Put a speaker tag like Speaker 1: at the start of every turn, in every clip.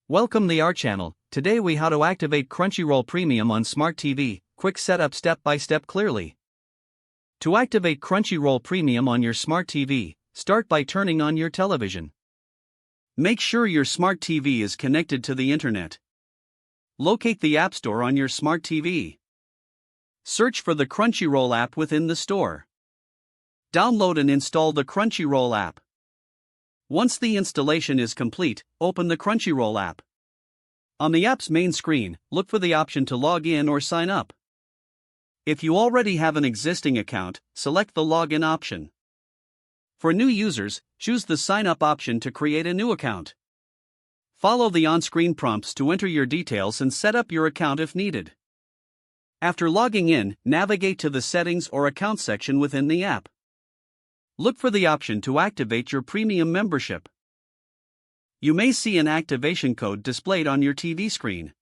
Speaker 1: Welcome to our channel. Today we how to activate Crunchyroll Premium on Smart TV. Quick setup step by step clearly. To activate Crunchyroll Premium on your Smart TV, start by turning on your television. Make sure your Smart TV is connected to the internet. Locate the App Store on your Smart TV. Search for the Crunchyroll app within the store. Download and install the Crunchyroll app. Once the installation is complete, open the Crunchyroll app. On the app's main screen, look for the option to log in or sign up. If you already have an existing account, select the login option. For new users, choose the sign up option to create a new account. Follow the on-screen prompts to enter your details and set up your account if needed. After logging in, navigate to the settings or account section within the app. Look for the option to activate your premium membership. You may see an activation code displayed on your TV screen.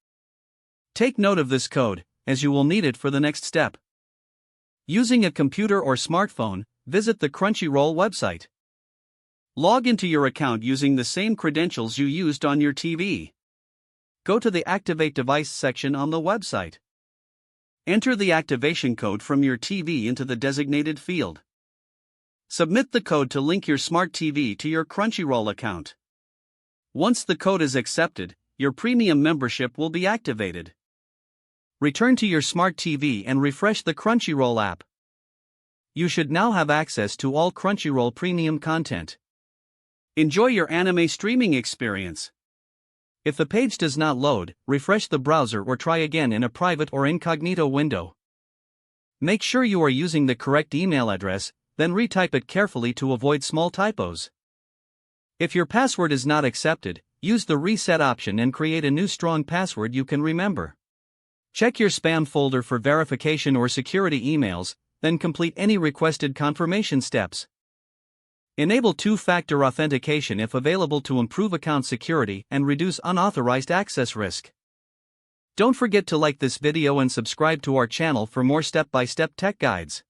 Speaker 1: Take note of this code, as you will need it for the next step. Using a computer or smartphone, visit the Crunchyroll website. Log into your account using the same credentials you used on your TV. Go to the Activate Device section on the website. Enter the activation code from your TV into the designated field. Submit the code to link your Smart TV to your Crunchyroll account. Once the code is accepted, your premium membership will be activated. Return to your Smart TV and refresh the Crunchyroll app. You should now have access to all Crunchyroll premium content. Enjoy your anime streaming experience. If the page does not load, refresh the browser or try again in a private or incognito window. Make sure you are using the correct email address, then retype it carefully to avoid small typos. If your password is not accepted, use the reset option and create a new strong password you can remember. Check your spam folder for verification or security emails, then complete any requested confirmation steps. Enable two-factor authentication if available to improve account security and reduce unauthorized access risk. Don't forget to like this video and subscribe to our channel for more step-by-step tech guides.